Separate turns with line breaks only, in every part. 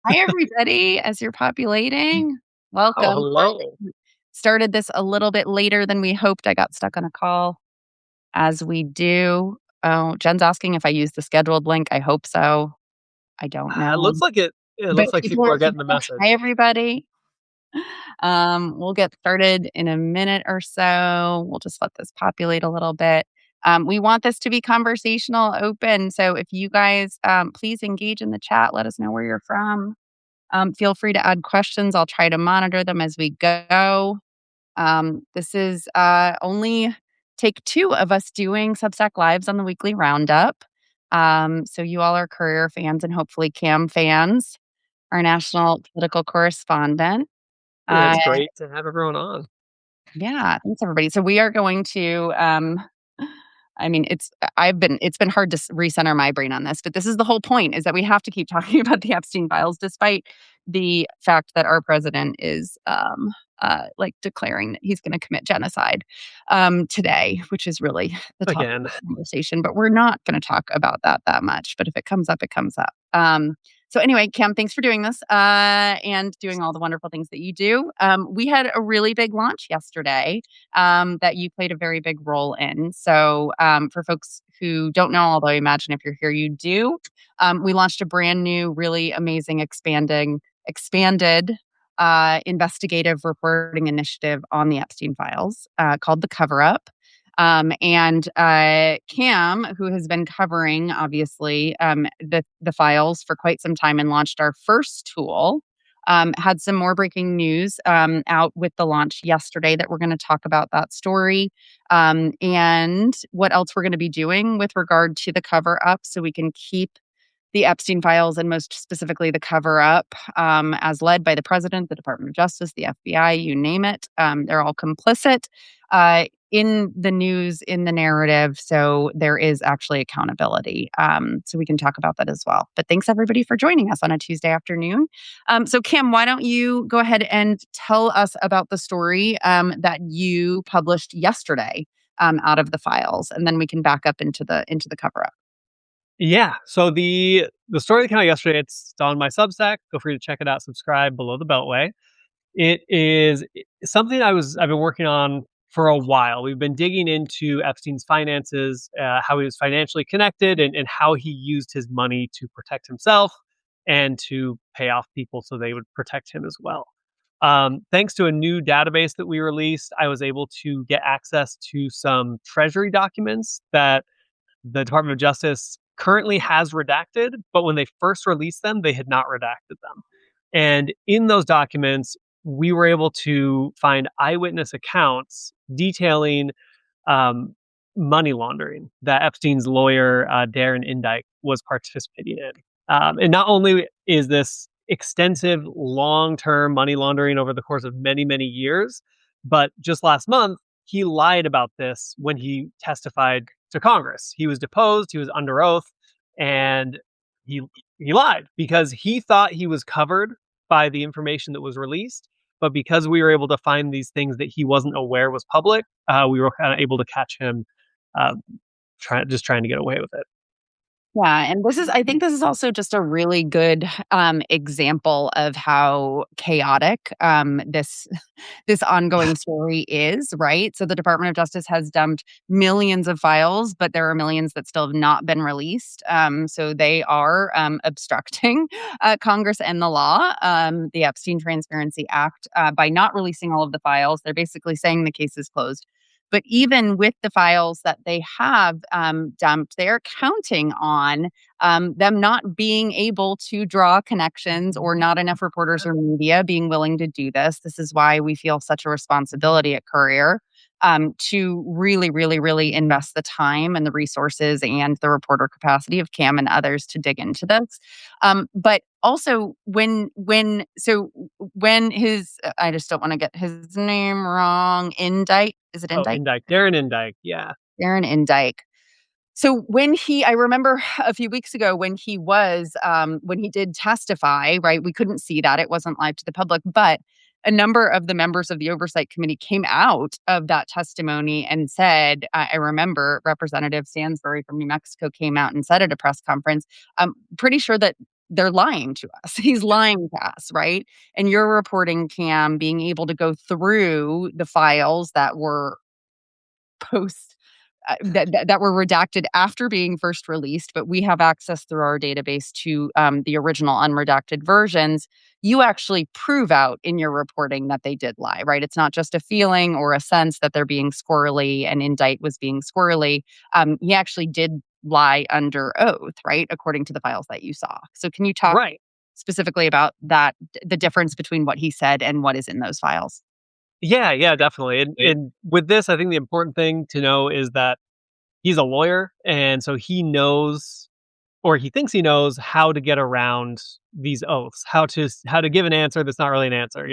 Hi, everybody. As you're populating,
Oh,
welcome.
hello.
Started this a little bit later than we hoped. I got stuck on a call, as we do. Oh, Jen's asking if I use the scheduled link. I hope so. I don't
It
know.
looks like it
But
looks like
people
people
are
are getting the
hi,
message.
everybody. We'll get started in a minute or so. We'll just let this populate a little bit. We want this to be conversational, open. So if you guys please engage in the chat, let us know where you're from. Feel free to add questions. I'll try to monitor them as we go. This is only take two of us doing Substack Lives on the weekly roundup. So you all are Courier fans and hopefully Cam fans, our national political correspondent. Uh,
It's great to have everyone on.
yeah, thanks everybody. So we are going to I mean, it's been hard to recenter my brain on this, but this is the whole point is that we have to keep talking about the Epstein files despite the fact that our president is like declaring that he's going to commit genocide today, which is really the topic
Again.
of the conversation, but we're not going to talk about that much, but if it comes up, it comes up. So anyway, Cam, thanks for doing this and doing all the wonderful things that you do. We had a really big launch yesterday that you played a very big role in. So, for folks who don't know, although I imagine if you're here, you do, we launched a brand new, really amazing, expanded investigative reporting initiative on the Epstein files called the Cover Up. And Cam, who has been covering obviously the files for quite some time and launched our first tool, had some more breaking news out with the launch yesterday that we're going to talk about that story and what else we're going to be doing with regard to the cover up so we can keep the Epstein files and most specifically the cover up as led by the president, the Department of Justice, the FBI, you name it. They're all complicit in the news, in the narrative. So there is actually accountability. So we can talk about that as well. But thanks everybody for joining us on a Tuesday afternoon. So Kim, why don't you go ahead and tell us about the story that you published yesterday out of the files, and then we can back up into the cover up.
Yeah. So the story that came out yesterday, it's on my Substack. Feel free to check it out, subscribe below the Beltway. It is something I've been working on for a while. We've been digging into Epstein's finances, how he was financially connected, and how he used his money to protect himself and to pay off people so they would protect him as well. Thanks to a new database that we released, I was able to get access to some Treasury documents that the Department of Justice currently has redacted, but when they first released them, they had not redacted them. And in those documents, we were able to find eyewitness accounts detailing um, money laundering that Epstein's lawyer, Darren Indyke, was participating in. And not only is this extensive, long term money laundering over the course of many, many years, but just last month, he lied about this when he testified to Congress. He was deposed, he was under oath, and he he lied because he thought he was covered by the information that was released, but because we were able to find these things that he wasn't aware was public, we were kind of able to catch him uh, trying to get away with it.
Yeah, and I think this is also just a really good example of how chaotic this ongoing story is, right? So the Department of Justice has dumped millions of files, but there are millions that still have not been released. So they are obstructing Congress and the law, the Epstein Transparency Act, by not releasing all of the files. They're basically saying the case is closed. But even with the files that they have dumped, they're counting on them not being able to draw connections or not enough reporters or media being willing to do this. This is why we feel such a responsibility at Courier to really, really, really invest the time and the resources and the reporter capacity of Cam and others to dig into this. But also when his I just don't want to get his name wrong. Indike, is it
Oh,
Indike?
Indyke, Darren Indyke, yeah.
Aaron Indike. So I remember a few weeks ago when he did testify, right? We couldn't see that. It wasn't live to the public, but a number of the members of the oversight committee came out of that testimony and said, I remember Representative Stansbury from New Mexico came out and said at a press conference, I'm pretty sure that they're lying to us. He's lying to us, right? And you're reporting, Cam, being able to go through the files that were post that were redacted after being first released, but we have access through our database to the original unredacted versions. You actually prove out in your reporting that they did lie, right? It's not just a feeling or a sense that they're being squirrely and Indict was being squirrely. He actually did lie under oath, right? According to the files that you saw. So can you talk
Right.
specifically about that, the difference between what he said and what is in those files?
Yeah, yeah, definitely. And with this, I think the important thing to know is that he's a lawyer, and so he knows, or he thinks he knows, how to get around these oaths, how to give an answer that's not really an answer.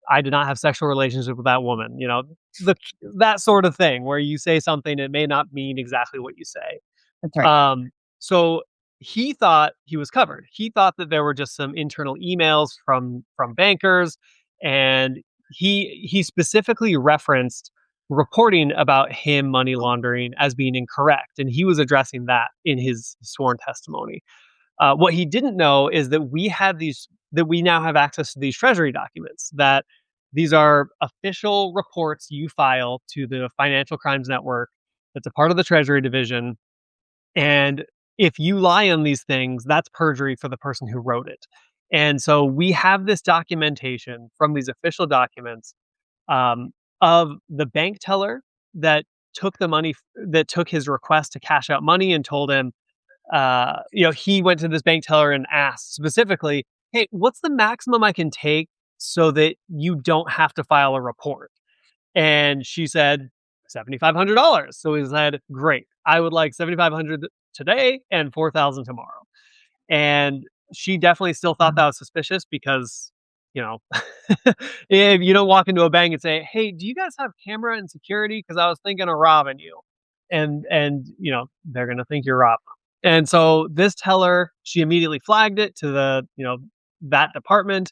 I did not have sexual relationship with that woman. The that sort of thing where you say something it may not mean exactly what you say.
That's right.
So he thought he was covered. He thought that there were just some internal emails from bankers, and he specifically referenced reporting about him money laundering as being incorrect, and he was addressing that in his sworn testimony. What he didn't know is that we now have access to these treasury documents, that these are official reports you file to the Financial Crimes Network. That's a part of the Treasury Division, and if you lie on these things, that's perjury for the person who wrote it. And so we have this documentation from these official documents, of the bank teller that that took his request to cash out money and told him, he went to this bank teller and asked specifically, "Hey, what's the maximum I can take so that you don't have to file a report?" And she said, $7,500. So he said, "Great. I would like 7,500 today and 4,000 tomorrow." And she definitely still thought that was suspicious because, you know, if you don't walk into a bank and say, "Hey, do you guys have camera and security? Because I was thinking of robbing you," and they're gonna think you're robbing them. And so this teller, she immediately flagged it to that department.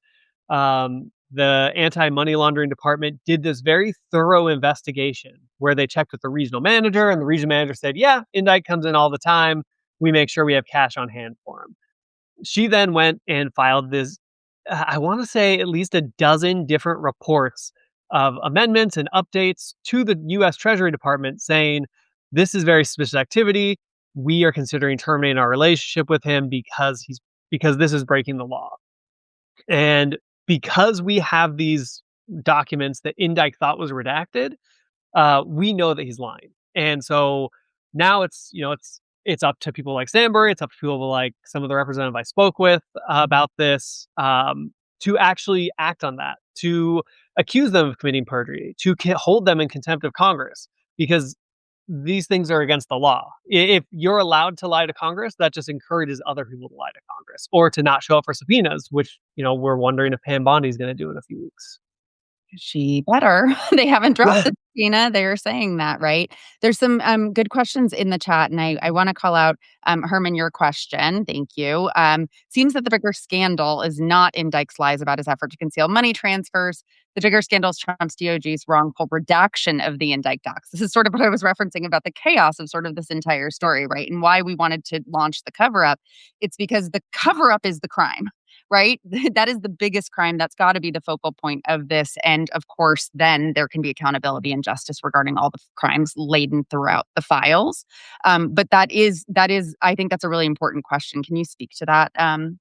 The anti-money laundering department did this very thorough investigation where they checked with the regional manager, and the regional manager said, "Yeah, Indike comes in all the time. We make sure we have cash on hand for him." She then went and filed this, I want to say at least a dozen different reports of amendments and updates to the US Treasury Department saying, "This is very suspicious activity. We are considering terminating our relationship with him because this is breaking the law." And because we have these documents that Indike thought was redacted, we know that he's lying. And so now it's up to people like Sandbury, it's up to people like some of the representatives I spoke with about this, to actually act on that, to accuse them of committing perjury, to hold them in contempt of Congress, because these things are against the law. If you're allowed to lie to Congress, that just encourages other people to lie to Congress or to not show up for subpoenas, which we're wondering if Pam Bondi is going to do in a few weeks.
She better. They haven't dropped the subpoena. They're saying that, right? There's some good questions in the chat, and I want to call out Herman your question. Thank you. Seems that the bigger scandal is not in Dyke's lies about his effort to conceal money transfers. The bigger scandal is Trump's DOJ's wrongful redaction of the Indike docs. This is sort of what I was referencing about the chaos of sort of this entire story, right? And why we wanted to launch the cover up. It's because the cover up is the crime, right? That is the biggest crime. That's got to be the focal point of this. And of course, then there can be accountability and justice regarding all the crimes laden throughout the files. But I think that's a really important question. Can you speak to that,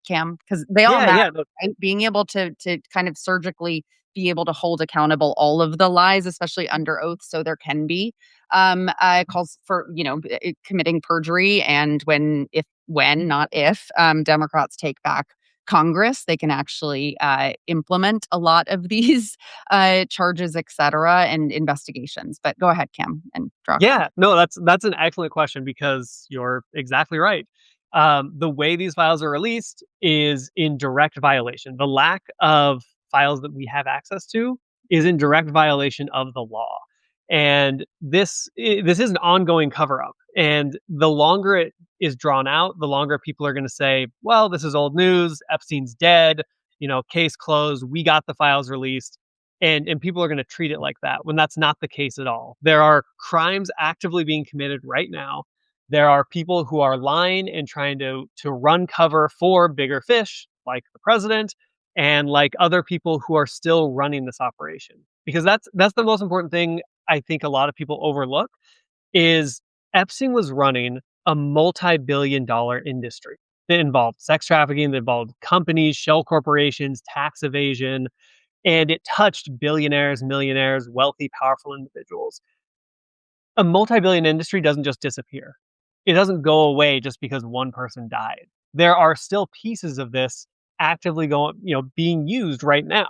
Cam? Because they all
Yeah,
matter,
yeah, no,
right? Being able to kind of surgically be able to hold accountable all of the lies, especially under oath, so there can be calls for committing perjury, and when not if Democrats take back Congress, they can actually implement a lot of these charges, et cetera, and investigations. But go ahead, Cam, and draw.
Yeah, no, that's an excellent question because you're exactly right. The way these files are released is in direct violation. The lack of files that we have access to is in direct violation of the law, and this is an ongoing cover up. And the longer it is drawn out, the longer people are going to say, "Well, this is old news. Epstein's dead. Case closed. We got the files released." And people are going to treat it like that when that's not the case at all. There are crimes actively being committed right now There are people who are lying and trying to run cover for bigger fish, like the president, and like other people who are still running this operation. Because that's the most important thing I think a lot of people overlook is Epstein was running a multi-billion-dollar industry that involved sex trafficking, that involved companies, shell corporations, tax evasion, and it touched billionaires, millionaires, wealthy, powerful individuals. A multi-billion industry doesn't just disappear. It doesn't go away just because one person died. There are still pieces of this actively being used right now.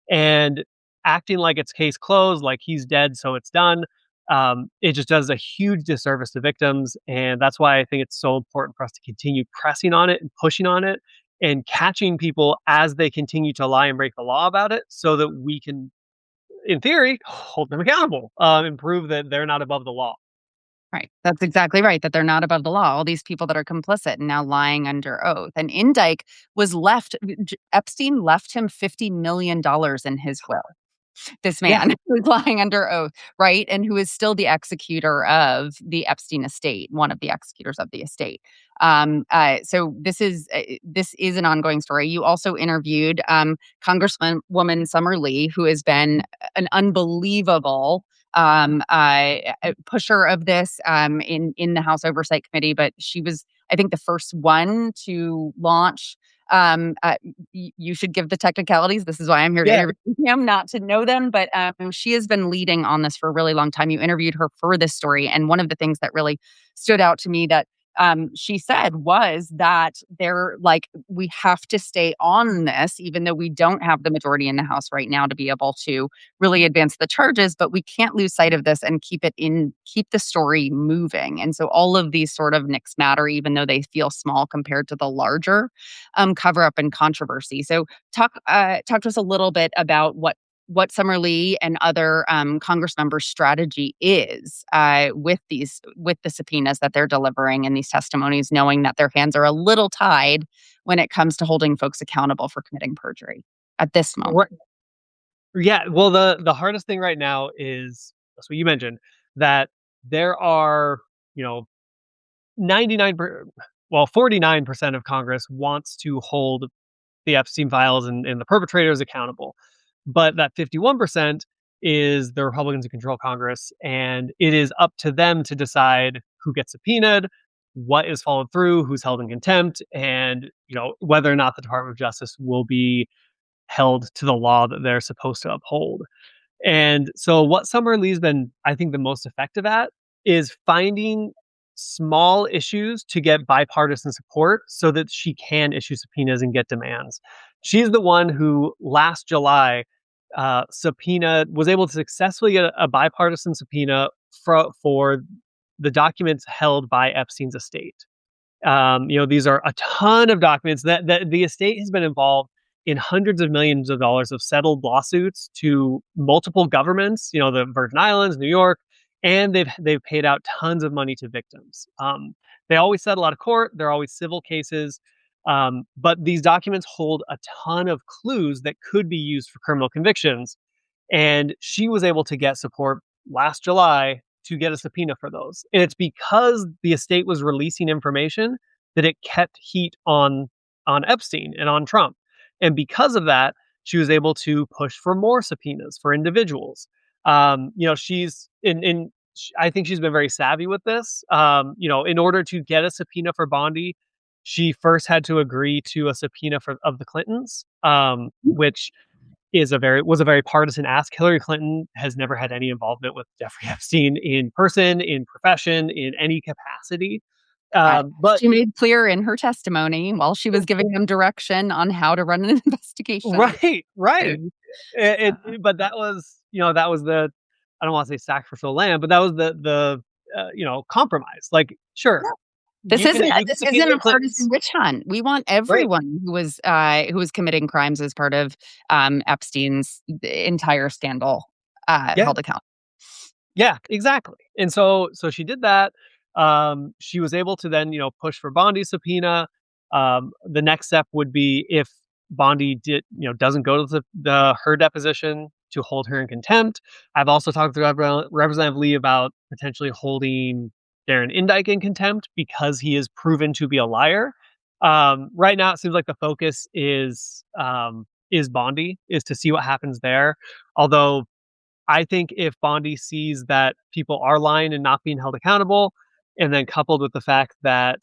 And acting like it's case closed, like he's dead, so it's done, it just does a huge disservice to victims. And that's why I think it's so important for us to continue pressing on it and pushing on it and catching people as they continue to lie and break the law about it so that we can, in theory, hold them accountable, and prove that they're not above the law.
Right. That's exactly right, that they're not above the law. All these people that are complicit and now lying under oath. And Indike was left, Epstein left him $50 million in his will. This
Yeah.
man who's lying under oath, right? And who is still the executor of the Epstein estate, one of the executors of the estate. So this is an ongoing story. You also interviewed Congresswoman Summer Lee, who has been an unbelievable pusher of this in the House Oversight Committee. But she was, I think, the first one to launch. You should give the technicalities. This is why I'm here to
Yeah.
interview him, not to know them. But she has been leading on this for a really long time. You interviewed her for this story. And one of the things that really stood out to me that she said was that they're like, we have to stay on this, even though we don't have the majority in the House right now to be able to really advance the charges, but we can't lose sight of this and keep the story moving. And so all of these sort of nicks matter, even though they feel small compared to the larger cover up and controversy. So talk to us a little bit about what Summer Lee and other Congress members' strategy is with the subpoenas that they're delivering and these testimonies, knowing that their hands are a little tied when it comes to holding folks accountable for committing perjury at this moment.
Right. Yeah. Well, the hardest thing right now is that's what you mentioned, that there are, you know, 49% of Congress wants to hold the Epstein files and the perpetrators accountable. But that 51% is the Republicans who control Congress, and it is up to them to decide who gets subpoenaed, what is followed through, who's held in contempt, and whether or not the Department of Justice will be held to the law that they're supposed to uphold. And so what Summer Lee's been, I think, the most effective at is finding small issues to get bipartisan support so that she can issue subpoenas and get demands. She's the one who last July was able to successfully get a bipartisan subpoena for the documents held by Epstein's estate. These are a ton of documents that the estate has been involved in hundreds of millions of dollars of settled lawsuits to multiple governments, the Virgin Islands, New York, and they've paid out tons of money to victims. They always settle out of court. They're always civil cases. But these documents hold a ton of clues that could be used for criminal convictions. And she was able to get support last July to get a subpoena for those. And it's because the estate was releasing information that it kept heat on Epstein and on Trump. And because of that, she was able to push for more subpoenas for individuals. She's I think she's been very savvy with this. In order to get a subpoena for Bondi, she first had to agree to a subpoena of the Clintons, which was a very partisan ask. Hillary Clinton has never had any involvement with Jeffrey Epstein in person, in profession, in any capacity. But
She made clear in her testimony while she was giving them direction on how to run an investigation.
right. But that was the, I don't want to say sacrificial lamb, but that was the compromise. Like, sure,
This isn't a partisan witch hunt. We want
right?
everyone who was committing crimes as part of Epstein's entire scandal
Yeah,
held accountable.
yeah, exactly. And so she did that. She was able to then push for Bondi's subpoena. The next step would be if Bondi doesn't go to her deposition, to hold her in contempt. I've also talked to Representative Lee about potentially holding Darren Indyke in contempt because he is proven to be a liar. Right now, it seems like the focus is Bondi, is to see what happens there. Although I think if Bondi sees that people are lying and not being held accountable, and then coupled with the fact that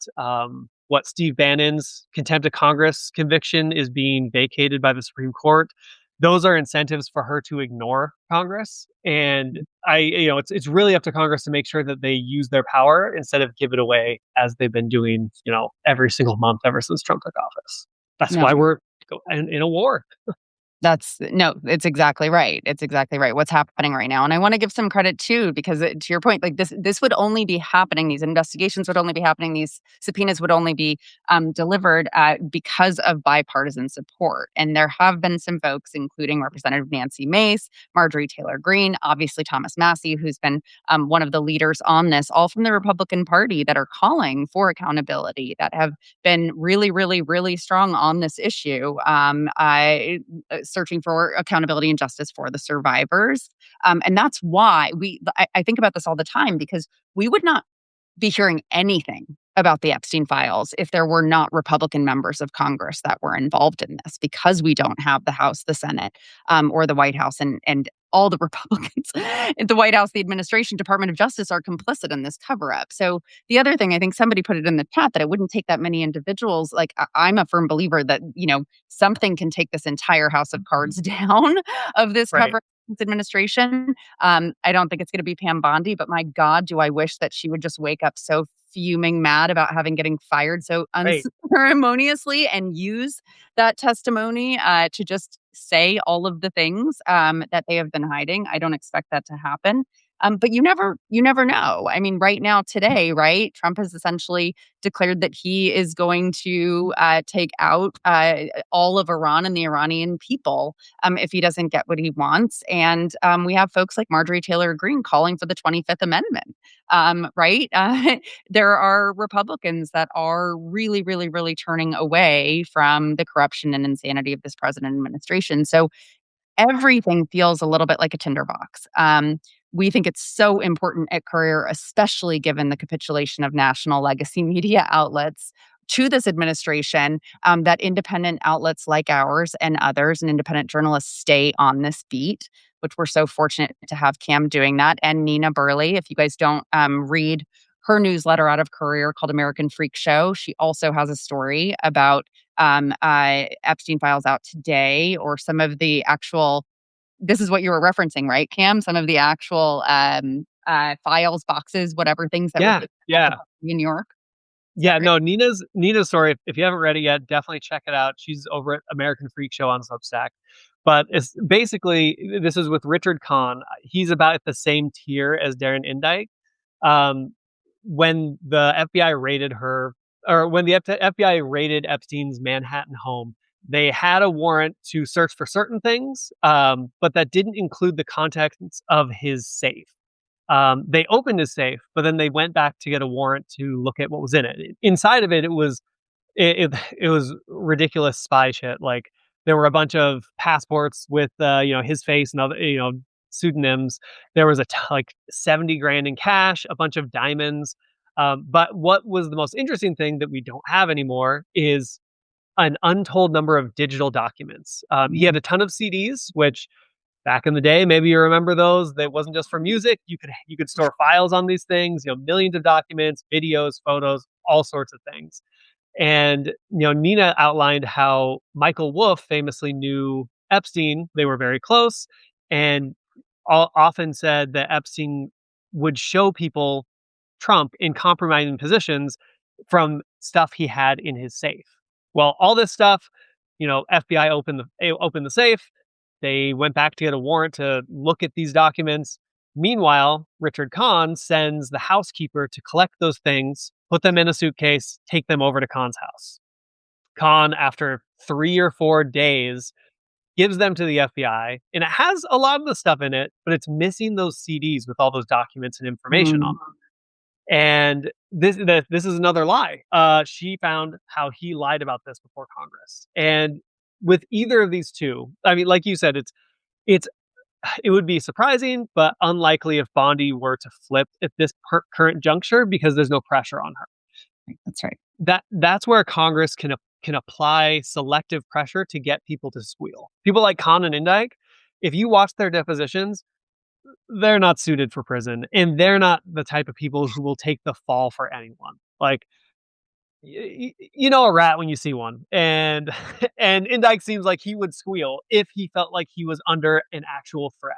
what Steve Bannon's contempt of Congress conviction is being vacated by the Supreme Court, those are incentives for her to ignore Congress. And it's really up to Congress to make sure that they use their power instead of give it away as they've been doing, every single month ever since Trump took office. That's
No.
why we're in a war.
No, it's exactly right. It's exactly right. What's happening right now. And I want to give some credit too, because to your point, like this would only be happening. These investigations would only be happening. These subpoenas would only be delivered because of bipartisan support. And there have been some folks, including Representative Nancy Mace, Marjorie Taylor Greene, obviously Thomas Massie, who's been one of the leaders on this, all from the Republican Party, that are calling for accountability, that have been really, really, really strong on this issue. Searching for accountability and justice for the survivors. And that's why I think about this all the time, because we would not be hearing anything about the Epstein files if there were not Republican members of Congress that were involved in this, because we don't have the House, the Senate, or the White House, and all the Republicans in the White House, the administration, Department of Justice are complicit in this cover up. So the other thing, I think somebody put it in the chat, that it wouldn't take that many individuals. Like, I'm a firm believer that, something can take this entire house of cards down of this
Right.
cover up administration. I don't think it's going to be Pam Bondi, but my God, do I wish that she would just wake up so fuming mad about getting fired so
Right.
unceremoniously and use that testimony to just say all of the things that they have been hiding. I don't expect that to happen. But you never know. I mean, right now, today, right? Trump has essentially declared that he is going to take out all of Iran and the Iranian people if he doesn't get what he wants. And we have folks like Marjorie Taylor Greene calling for the 25th Amendment, right? There are Republicans that are really, really, really turning away from the corruption and insanity of this president administration. So everything feels a little bit like a tinderbox. We think it's so important at Courier, especially given the capitulation of national legacy media outlets to this administration, that independent outlets like ours and others and independent journalists stay on this beat, which we're so fortunate to have Cam doing that. And Nina Burley, if you guys don't read her newsletter out of Courier called American Freak Show, she also has a story about Epstein files out today, or some of the actual, this is what you were referencing, right, Cam? Some of the actual files, boxes, whatever things that were
Yeah.
in New York.
Yeah, no, Nina's story, if you haven't read it yet, definitely check it out. She's over at American Freak Show on Substack. But it's basically, this is with Richard Kahn. He's about the same tier as Darren Indyke. When the FBI raided when the FBI raided Epstein's Manhattan home, they had a warrant to search for certain things, but that didn't include the contents of his safe. They opened his safe, but then they went back to get a warrant to look at what was in it. Inside of it, it was ridiculous spy shit. Like, there were a bunch of passports with his face and other pseudonyms. There was like 70 grand in cash, a bunch of diamonds. But what was the most interesting thing that we don't have anymore is an untold number of digital documents. He had a ton of CDs, which back in the day, maybe you remember those. That wasn't just for music. You could store files on these things. Millions of documents, videos, photos, all sorts of things. And Nina outlined how Michael Wolff famously knew Epstein. They were very close, and often said that Epstein would show people Trump in compromising positions from stuff he had in his safe. Well, all this stuff, FBI opened the safe. They went back to get a warrant to look at these documents. Meanwhile, Richard Kahn sends the housekeeper to collect those things, put them in a suitcase, take them over to Kahn's house. Kahn, after 3 or 4 days, gives them to the FBI, and it has a lot of the stuff in it, but it's missing those CDs with all those documents and information on them. And this is another lie. She found how he lied about this before Congress. And with either of these two, I mean, like you said, it's it would be surprising, but unlikely if Bondi were to flip at this current juncture because there's no pressure on her.
That's right.
That's where Congress can apply selective pressure to get people to squeal. People like Khan and Indike, if you watch their depositions, they're not suited for prison, and they're not the type of people who will take the fall for anyone. Like, you know a rat when you see one, and and Indike seems like he would squeal if he felt like he was under an actual threat.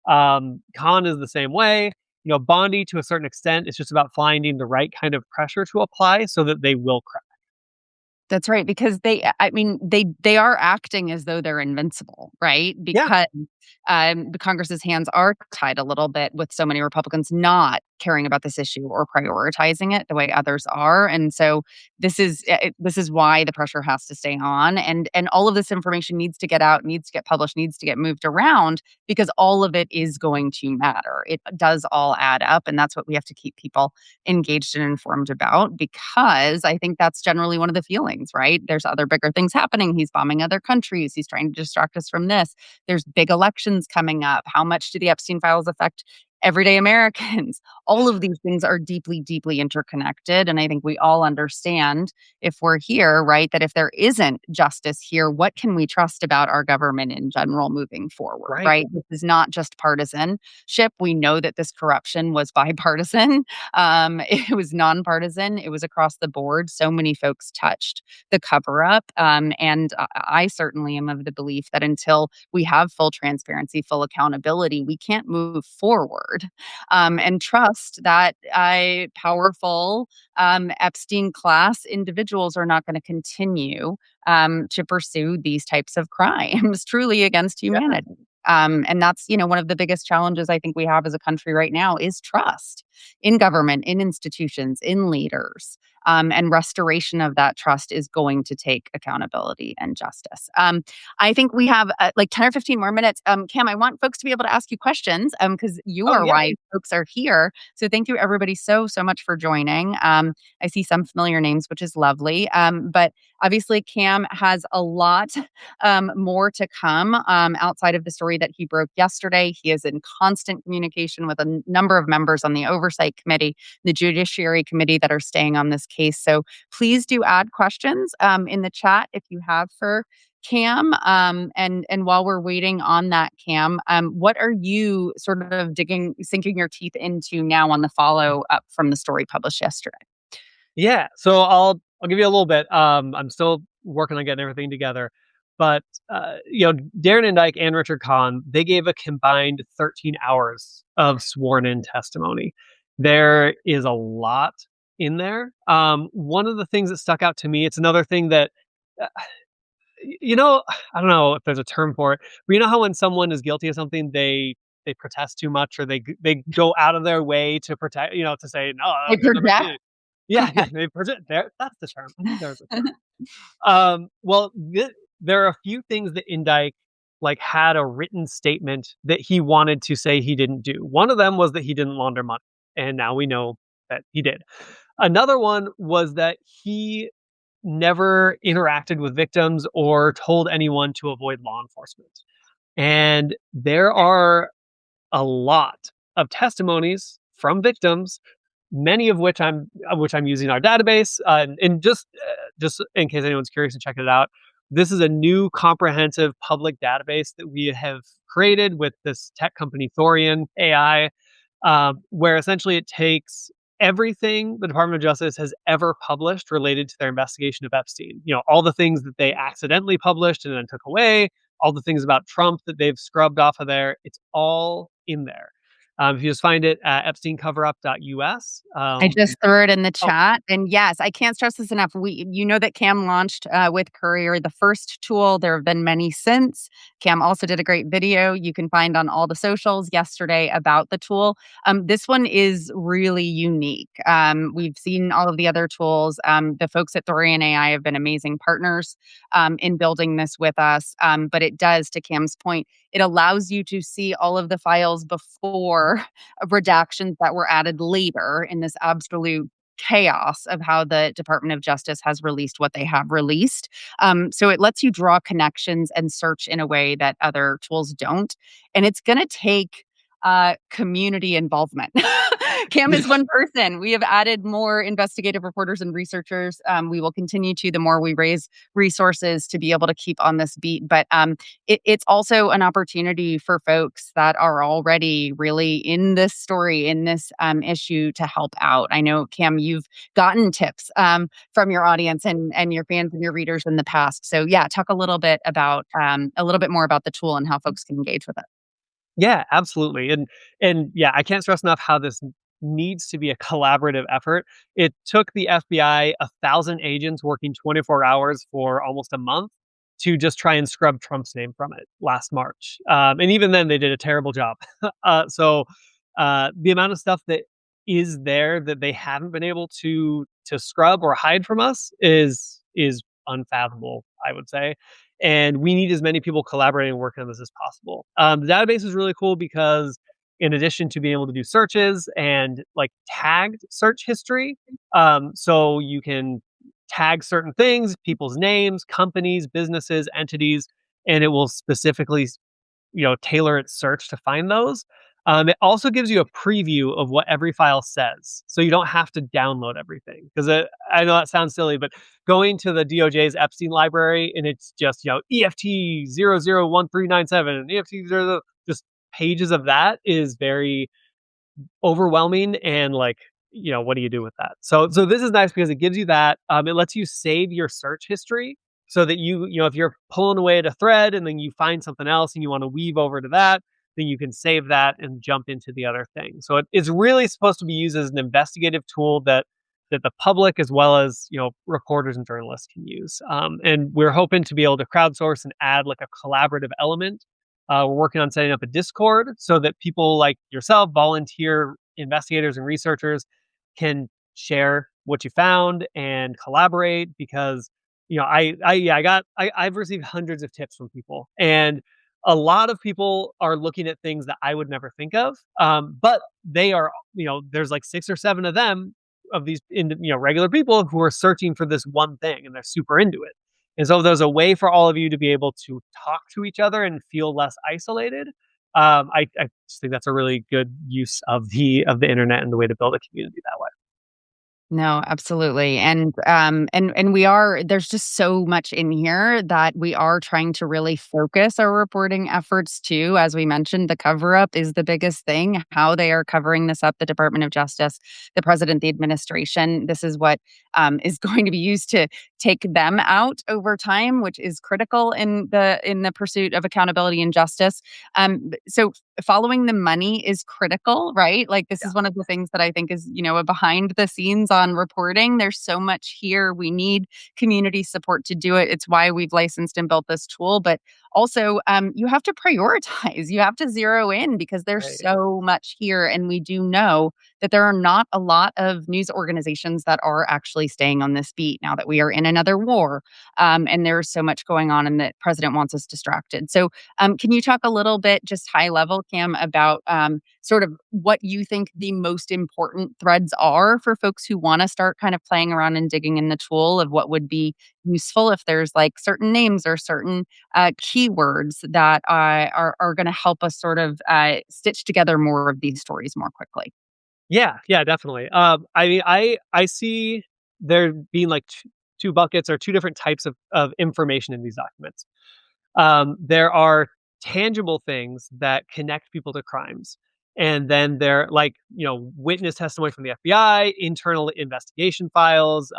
Khan is the same way. Bondi to a certain extent, it's just about finding the right kind of pressure to apply so that they will crack.
That's right, because I mean, they are acting as though they're invincible, right?
Yeah,
Because, the Congress's hands are tied a little bit with so many Republicans not caring about this issue or prioritizing it the way others are, and so this is why the pressure has to stay on, and all of this information needs to get out, needs to get published, needs to get moved around because all of it is going to matter. It does all add up, and that's what we have to keep people engaged and informed about because I think that's generally one of the feelings, right? There's other bigger things happening. He's bombing other countries. He's trying to distract us from this. There's big elections coming up. How much do the Epstein files affect everyday Americans? All of these things are deeply, deeply interconnected. And I think we all understand if we're here, right, that if there isn't justice here, what can we trust about our government in general moving forward,
right.
right? This is not just partisanship. We know that this corruption was bipartisan. It was nonpartisan. It was across the board. So many folks touched the cover up. And I certainly am of the belief that until we have full transparency, full accountability, we can't move forward and trust that powerful Epstein class individuals are not going to continue to pursue these types of crimes truly against
Yeah.
humanity. And that's, one of the biggest challenges I think we have as a country right now is trust in government, in institutions, in leaders. And restoration of that trust is going to take accountability and justice. I think we have like 10 or 15 more minutes. Cam, I want folks to be able to ask you questions because you
Oh
are
yeah.
why folks are here. So thank you, everybody, so, so much for joining. I see some familiar names, which is lovely. But obviously, Cam has a lot more to come outside of the story that he broke yesterday. He is in constant communication with a number of members on the Oversight Committee, the Judiciary Committee that are staying on this case. So please do add questions in the chat if you have for Cam. And while we're waiting on that, Cam, what are you sort of sinking your teeth into now on the follow up from the story published yesterday?
Yeah. So I'll give you a little bit. I'm still working on getting everything together, but Darren Indike and Richard Kahn, they gave a combined 13 hours of sworn in testimony. There is a lot in there. One of the things that stuck out to me, it's another thing that uh, I don't know if there's a term for it, but you know how when someone is guilty of something, they protest too much or they go out of their way to protect, to say no,
I
there's nothing to
project.
do. Yeah, yeah, they project. There, that's the term. I knew there was a term. Well, there are a few things that Indike had a written statement that he wanted to say he didn't do. One of them was that he didn't launder money, and now we know that he did. Another one was that he never interacted with victims or told anyone to avoid law enforcement. And there are a lot of testimonies from victims, many of which I'm using our database. And just in case anyone's curious and checking it out, this is a new comprehensive public database that we have created with this tech company Thorian AI, where essentially it takes everything the Department of Justice has ever published related to their investigation of Epstein. All the things that they accidentally published and then took away, all the things about Trump that they've scrubbed off of there. It's all in there. If you just find it at epsteincoverup.us.
I just threw it in the
Oh,
chat. And yes, I can't stress this enough. You know that Cam launched with COURIER, the first tool. There have been many since. Cam also did a great video you can find on all the socials yesterday about the tool. This one is really unique. We've seen all of the other tools. The folks at Thorian AI have been amazing partners in building this with us. But it does, to Cam's point, it allows you to see all of the files before redactions that were added later in this absolute chaos of how the Department of Justice has released what they have released. So it lets you draw connections and search in a way that other tools don't. And it's going to take community involvement. Cam is one person. We have added more investigative reporters and researchers. We will continue to the more we raise resources to be able to keep on this beat. But it's also an opportunity for folks that are already really in this story, in this issue to help out. I know, Cam, you've gotten tips from your audience and your fans and your readers in the past. So yeah, talk a little bit more about the tool and how folks can engage with it.
Yeah, absolutely. And yeah, I can't stress enough how this needs to be a collaborative effort. It took the FBI 1,000 agents working 24 hours for almost a month to just try and scrub Trump's name from it last March. And even then, they did a terrible job. The amount of stuff that is there that they haven't been able to scrub or hide from us is unfathomable, I would say. And we need as many people collaborating and working on this as possible. The database is really cool because in addition to being able to do searches and like tagged search history, so you can tag certain things, people's names, companies, businesses, entities, and it will specifically tailor its search to find those. It also gives you a preview of what every file says, so you don't have to download everything. Because I know that sounds silly, but going to the DOJ's Epstein library and it's just EFT 001397 and EFT 00, just pages of that is very overwhelming. And like, what do you do with that? So this is nice because it gives you that. It lets you save your search history so that if you're pulling away at a thread and then you find something else and you want to weave over to that, then you can save that and jump into the other thing. So it's really supposed to be used as an investigative tool that the public as well as reporters and journalists can use. And we're hoping to be able to crowdsource and add like a collaborative element. We're working on setting up a Discord so that people like yourself, volunteer investigators and researchers, can share what you found and collaborate. Because I've received hundreds of tips from people, and a lot of people are looking at things that I would never think of. But they are, there's like 6 or 7 of them, of these regular people who are searching for this one thing and they're super into it. And so there's a way for all of you to be able to talk to each other and feel less isolated. I just think that's a really good use of the internet and the way to build a community that way.
No, absolutely. And we are there's just so much in here that we are trying to really focus our reporting efforts to. As we mentioned, the cover up is the biggest thing, how they are covering this up, the Department of Justice, the president, the administration. This is what is going to be used to take them out over time, which is critical in the pursuit of accountability and justice. So following the money is critical, right? Like this
Yeah.
is one of the things that I think is, a behind the scenes on reporting. There's so much here. We need community support to do it. It's why we've licensed and built this tool. But also, you have to prioritize. You have to zero in because there's
Right.
so much here. And we do know that there are not a lot of news organizations that are actually staying on this beat now that we are in another war. And there's so much going on and the president wants us distracted. So can you talk a little bit, just high level, Cam, about sort of what you think the most important threads are for folks who want to start kind of playing around and digging in the tool of what would be useful if there's like certain names or certain keywords that are going to help us sort of stitch together more of these stories more quickly?
Yeah, definitely. I mean, I see there being like two buckets or two different types of information in these documents. There are tangible things that connect people to crimes. And then there like, witness testimony from the FBI, internal investigation files,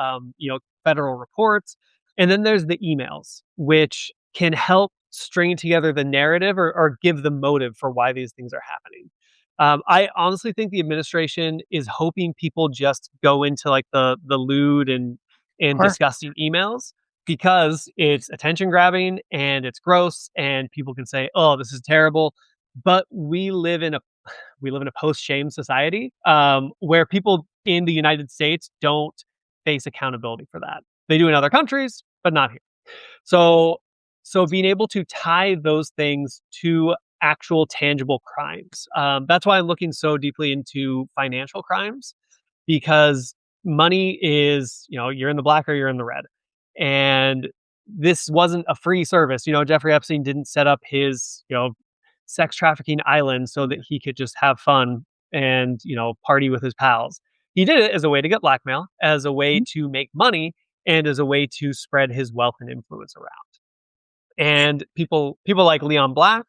federal reports. And then there's the emails, which can help string together the narrative or give the motive for why these things are happening. I honestly think the administration is hoping people just go into like the lewd and
Sure.
disgusting emails because it's attention grabbing and it's gross and people can say, "Oh, this is terrible." But we live in a post shame society where people in the United States don't face accountability for that. They do in other countries, but not here. So so being able to tie those things to actual tangible crimes. That's why I'm looking so deeply into financial crimes because money is, you're in the black or you're in the red. And this wasn't a free service. Jeffrey Epstein didn't set up his, sex trafficking island so that he could just have fun and, party with his pals. He did it as a way to get blackmail, as a way to make money, and as a way to spread his wealth and influence around. And people like Leon Black,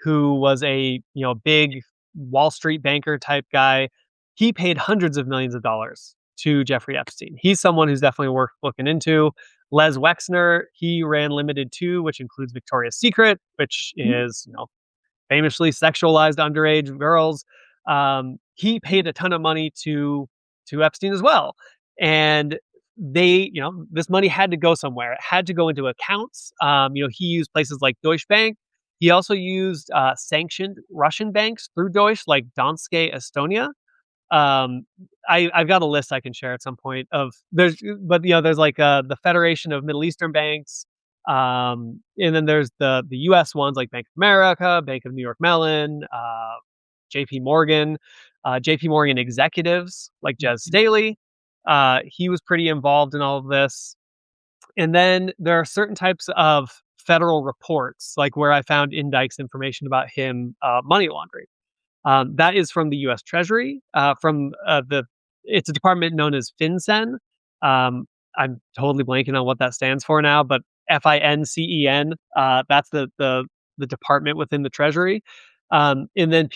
who was a big Wall Street banker type guy, he paid hundreds of millions of dollars to Jeffrey Epstein. He's someone who's definitely worth looking into. Les Wexner, he ran Limited Too, which includes Victoria's Secret, which is famously sexualized underage girls. He paid a ton of money to Epstein as well, and this money had to go somewhere. It had to go into accounts. He used places like Deutsche Bank. He also used sanctioned Russian banks through Deutsche, like Danske Estonia. Um, I've got a list I can share at some point of there's like the Federation of Middle Eastern Banks, and then there's the U.S. ones like Bank of America, Bank of New York Mellon, J.P. Morgan, J.P. Morgan executives like Jez Staley. He was pretty involved in all of this. And then there are certain types of federal reports, like where I found Indict's information about him money laundering. That is from the U.S. Treasury, it's a department known as FinCEN. I'm totally blanking on what that stands for now, but FINCEN. That's the department within the Treasury. And then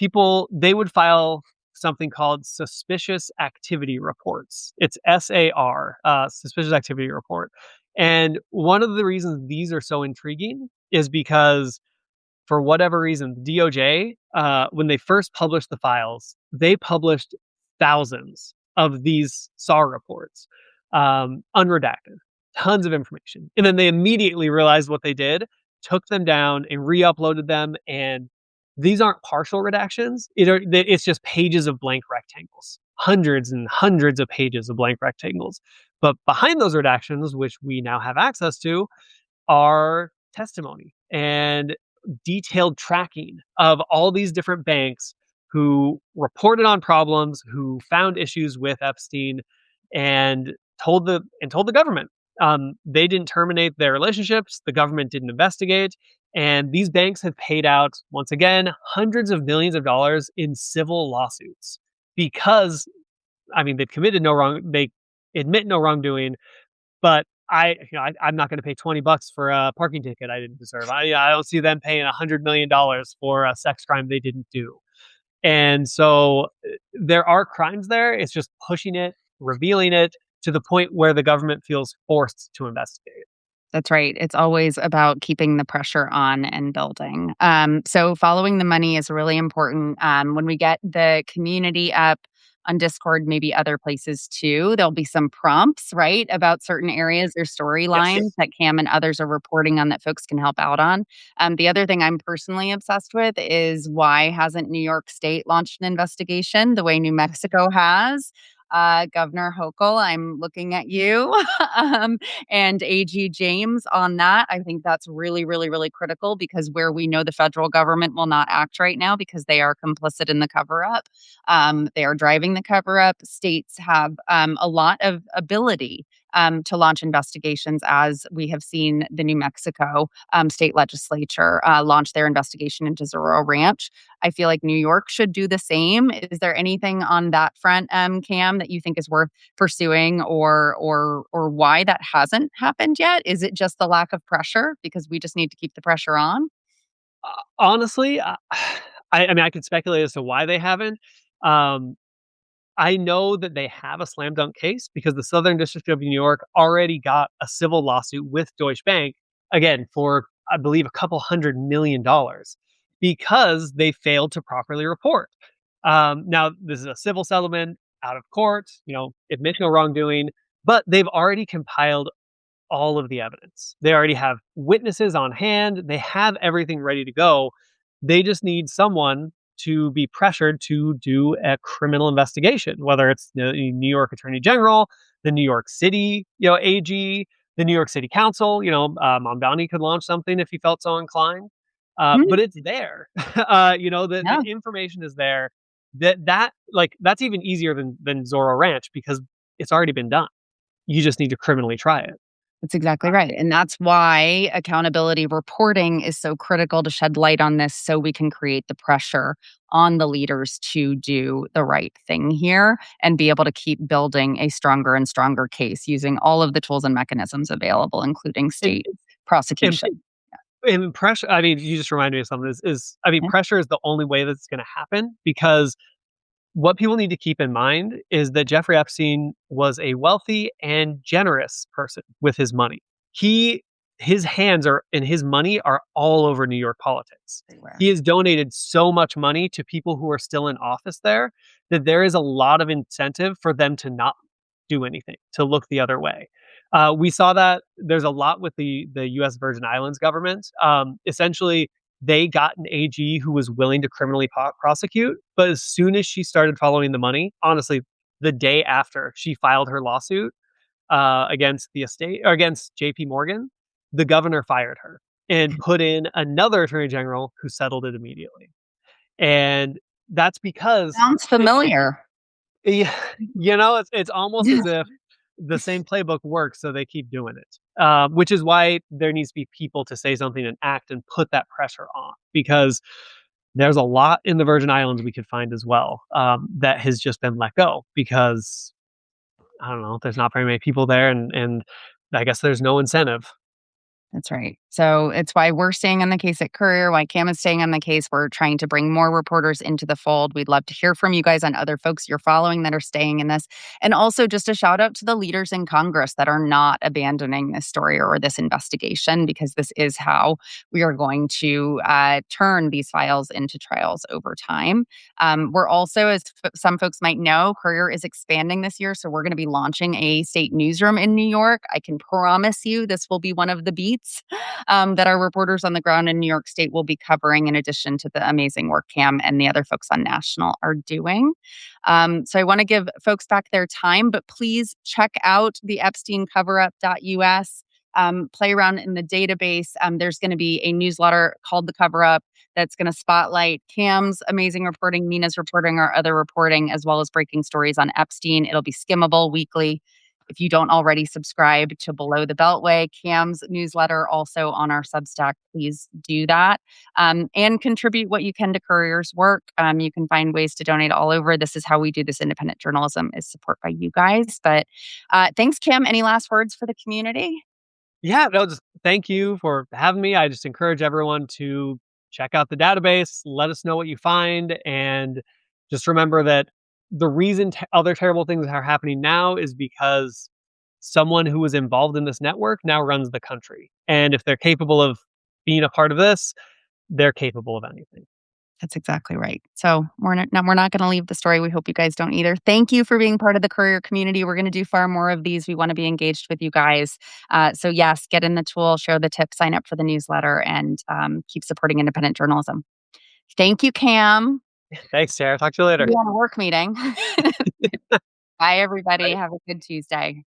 they would file something called suspicious activity reports. It's SAR, suspicious activity report. And one of the reasons these are so intriguing is because for whatever reason, DOJ, when they first published the files, they published thousands of these SAR reports, unredacted, tons of information. And then they immediately realized what they did, took them down and re-uploaded them. And these aren't partial redactions. It's just pages of blank rectangles, hundreds and hundreds of pages of blank rectangles. But behind those redactions, which we now have access to, are testimony and detailed tracking of all these different banks who reported on problems, who found issues with Epstein, and told the government. They didn't terminate their relationships. The government didn't investigate. And these banks have paid out, once again, hundreds of millions of dollars in civil lawsuits because, they've committed no wrong. They admit no wrongdoing, but I'm not going to pay $20 for a parking ticket I didn't deserve. I don't see them paying $100 million for a sex crime they didn't do. And so there are crimes there. It's just pushing it, revealing it to the point where the government feels forced to investigate.
That's right. It's always about keeping the pressure on and building. So following the money is really important. When we get the community up on Discord, maybe other places too, there'll be some prompts, right, about certain areas or storylines
Yes.
that Cam and others are reporting on that folks can help out on. The other thing I'm personally obsessed with is why hasn't New York State launched an investigation the way New Mexico has? Governor Hochul, I'm looking at you, and AG James on that. I think that's really, really, really critical because where we know the federal government will not act right now because they are complicit in the cover up, they are driving the cover up. States have a lot of ability to launch investigations, as we have seen the New Mexico state legislature launch their investigation into Zorro Ranch. I feel like New York should do the same. Is there anything on that front, Cam, that you think is worth pursuing, or why that hasn't happened yet? Is it just the lack of pressure because we just need to keep the pressure on?
Honestly, I could speculate as to why they haven't. Um, I know that they have a slam dunk case because the Southern District of New York already got a civil lawsuit with Deutsche Bank, again, for, I believe, a couple $100 million because they failed to properly report. Now, this is a civil settlement out of court, admit no wrongdoing, but they've already compiled all of the evidence. They already have witnesses on hand. They have everything ready to go. They just need someone to be pressured to do a criminal investigation, whether it's the New York Attorney General, the New York City, AG, the New York City Council. Mamdani could launch something if he felt so inclined.
Mhm.
But it's there. The
Yeah.
information is there. That's even easier than Zorro Ranch because it's already been done. You just need to criminally try it.
That's exactly right. And that's why accountability reporting is so critical to shed light on this so we can create the pressure on the leaders to do the right thing here and be able to keep building a stronger and stronger case using all of the tools and mechanisms available, including
And
state
and
prosecution.
and pressure, I mean, you just reminded me of something, is I mean,
Yeah,
pressure is the only way that's gonna happen, because what people need to keep in mind is that Jeffrey Epstein was a wealthy and generous person with his money. He his hands are and his money are all over New York politics.
everywhere.
He has donated so much money to people who are still in office there that there is a lot of incentive for them to not do anything, to look the other way. We saw that there's a lot with the U.S. Virgin Islands government. Essentially, they got an AG who was willing to criminally prosecute, but as soon as she started following the money, honestly, the day after she filed her lawsuit against the estate or against JP Morgan, the governor fired her and put in another attorney general who settled it immediately. And that's because
Sounds familiar.
yeah, it's almost as if the same playbook works, so they keep doing it. Which is why there needs to be people to say something and act and put that pressure on, because there's a lot in the Virgin Islands we could find as well, that has just been let go because I don't know, there's not very many people there, and I guess there's no incentive.
That's right. So it's why we're staying on the case at Courier, why Cam is staying on the case. We're trying to bring more reporters into the fold. We'd love to hear from you guys on other folks you're following that are staying in this. And also just a shout out to the leaders in Congress that are not abandoning this story or this investigation, because this is how we are going to turn these files into trials over time. We're also, as some folks might know, Courier is expanding this year. So we're going to be launching a state newsroom in New York. I can promise you this will be one of the beats that our reporters on the ground in New York State will be covering, in addition to the amazing work Cam and the other folks on national are doing. So I want to give folks back their time, but please check out the Epstein coverup.us. Play around in the database. There's going to be a newsletter called The Cover Up that's going to spotlight Cam's amazing reporting, Mina's reporting, our other reporting, as well as breaking stories on Epstein. It'll be skimmable weekly. If you don't already subscribe to Below the Beltway, Cam's newsletter, also on our Substack, please do that, and contribute what you can to Courier's work. You can find ways to donate all over. This is how we do this independent journalism, is support by you guys. But thanks, Cam. Any last words for the community?
Yeah, no, just thank you for having me. I just encourage everyone to check out the database, let us know what you find, and just remember that the reason other terrible things are happening now is because someone who was involved in this network now runs the country. And if they're capable of being a part of this, they're capable of anything.
That's exactly right. So we're not going to leave the story. We hope you guys don't either. Thank you for being part of the Courier community. We're going to do far more of these. We want to be engaged with you guys. So yes, get in the tool, share the tip, sign up for the newsletter, and keep supporting independent journalism. Thank you, Cam.
Thanks, Sarah. Talk to you
Be
later.
on a work meeting. Bye, everybody.
Bye.
Have a good Tuesday.